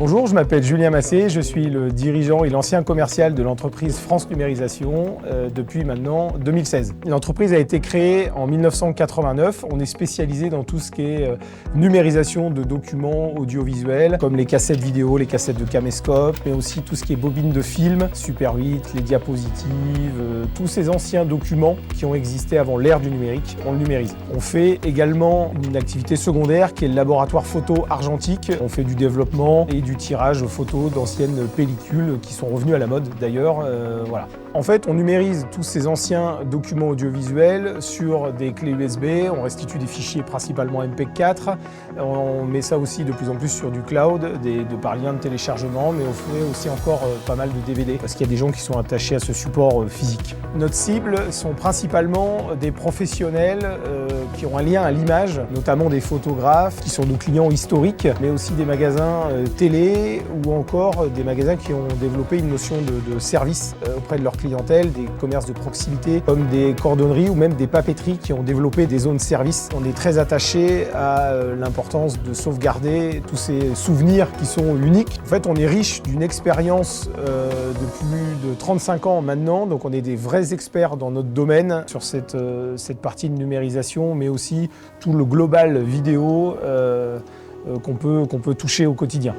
Bonjour, je m'appelle Julien Massé, je suis le dirigeant et l'ancien commercial de l'entreprise France Numérisation depuis maintenant 2016. L'entreprise a été créée en 1989, on est spécialisé dans tout ce qui est numérisation de documents audiovisuels comme les cassettes vidéo, les cassettes de caméscope, mais aussi tout ce qui est bobines de film, Super 8, les diapositives, tous ces anciens documents qui ont existé avant l'ère du numérique, on le numérise. On fait également une activité secondaire qui est le laboratoire photo argentique. On fait du développement et du tirage photo d'anciennes pellicules qui sont revenues à la mode d'ailleurs. Voilà. En fait, on numérise tous ces anciens documents audiovisuels sur des clés USB, on restitue des fichiers principalement MP4, on met ça aussi de plus en plus sur du cloud, par lien de téléchargement, mais on fait aussi encore pas mal de DVD parce qu'il y a des gens qui sont attachés à ce support physique. Notre cible sont principalement des professionnels qui ont un lien à l'image, notamment des photographes qui sont nos clients historiques, mais aussi des magasins télé ou encore des magasins qui ont développé une notion de service auprès de leur clientèle, des commerces de proximité comme des cordonneries ou même des papeteries qui ont développé des zones service. On est très attaché à l'importance de sauvegarder tous ces souvenirs qui sont uniques. En fait, on est riche d'une expérience de plus de 35 ans maintenant, donc on est des vrais experts dans notre domaine sur cette partie de numérisation, mais aussi tout le global vidéo qu'on peut toucher au quotidien.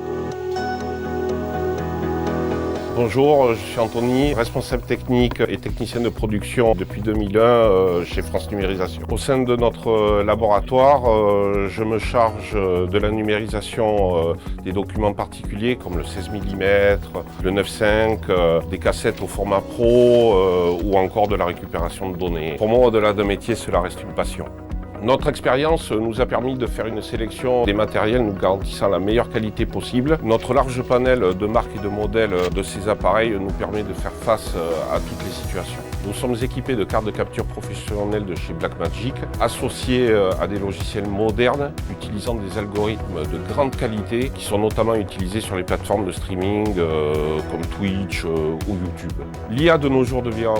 Bonjour, je suis Anthony, responsable technique et technicien de production depuis 2001 chez France Numérisation. Au sein de notre laboratoire, je me charge de la numérisation des documents particuliers comme le 16 mm, le 9.5, des cassettes au format pro ou encore de la récupération de données. Pour moi, au-delà d'un métier, cela reste une passion. Notre expérience nous a permis de faire une sélection des matériels nous garantissant la meilleure qualité possible. Notre large panel de marques et de modèles de ces appareils nous permet de faire face à toutes les situations. Nous sommes équipés de cartes de capture professionnelles de chez Blackmagic, associés à des logiciels modernes utilisant des algorithmes de grande qualité qui sont notamment utilisés sur les plateformes de streaming comme Twitch ou YouTube. L'IA de nos jours devient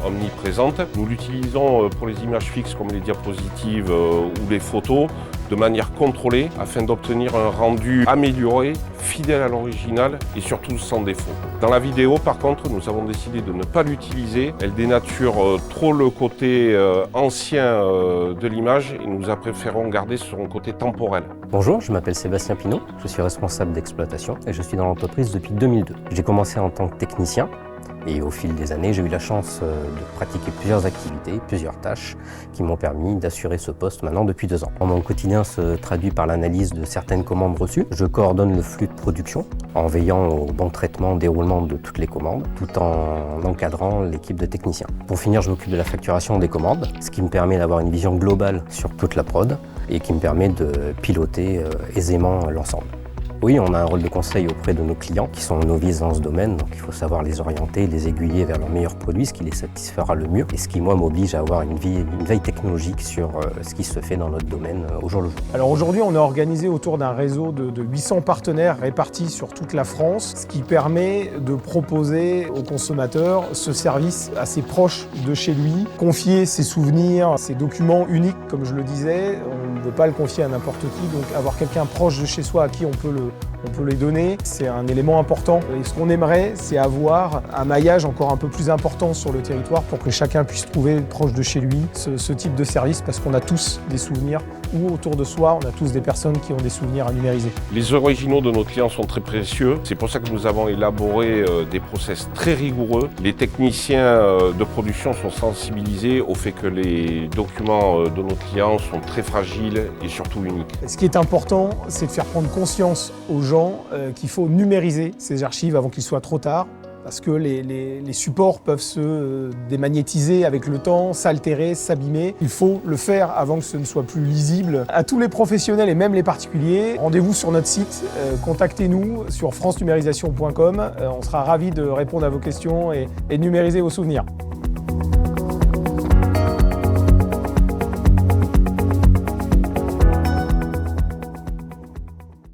omniprésente. Nous l'utilisons pour les images fixes comme les diapositives ou les photos de manière contrôlée afin d'obtenir un rendu amélioré, fidèle à l'original et surtout sans défaut. Dans la vidéo par contre, nous avons décidé de ne pas l'utiliser. Elle dénature trop le côté ancien de l'image et nous préférons garder son côté temporel. Bonjour, je m'appelle Sébastien Pinot, je suis responsable d'exploitation et je suis dans l'entreprise depuis 2002. J'ai commencé en tant que technicien. Et au fil des années, j'ai eu la chance de pratiquer plusieurs activités, plusieurs tâches qui m'ont permis d'assurer ce poste maintenant depuis 2 ans. Mon quotidien se traduit par l'analyse de certaines commandes reçues. Je coordonne le flux de production en veillant au bon traitement, déroulement de toutes les commandes, tout en encadrant l'équipe de techniciens. Pour finir, je m'occupe de la facturation des commandes, ce qui me permet d'avoir une vision globale sur toute la prod et qui me permet de piloter aisément l'ensemble. Oui, on a un rôle de conseil auprès de nos clients qui sont novices dans ce domaine, donc il faut savoir les orienter, les aiguiller vers leurs meilleurs produits, ce qui les satisfera le mieux et ce qui, moi, m'oblige à avoir une veille technologique sur ce qui se fait dans notre domaine au jour le jour. Alors aujourd'hui, on est organisé autour d'un réseau de 800 partenaires répartis sur toute la France, ce qui permet de proposer aux consommateurs ce service assez proche de chez lui, confier ses souvenirs, ses documents uniques, comme je le disais, on ne veut pas le confier à n'importe qui, donc avoir quelqu'un proche de chez soi à qui on peut les donner, c'est un élément important. Et ce qu'on aimerait, c'est avoir un maillage encore un peu plus important sur le territoire pour que chacun puisse trouver proche de chez lui ce type de service parce qu'on a tous des souvenirs ou autour de soi, on a tous des personnes qui ont des souvenirs à numériser. Les originaux de nos clients sont très précieux. C'est pour ça que nous avons élaboré des process très rigoureux. Les techniciens de production sont sensibilisés au fait que les documents de nos clients sont très fragiles et surtout uniques. Ce qui est important, c'est de faire prendre conscience aux gens qu'il faut numériser ces archives avant qu'il soit trop tard. Parce que les supports peuvent se démagnétiser avec le temps, s'altérer, s'abîmer. Il faut le faire avant que ce ne soit plus lisible. À tous les professionnels et même les particuliers, rendez-vous sur notre site, contactez-nous sur francenumérisation.com. On sera ravis de répondre à vos questions et de numériser vos souvenirs.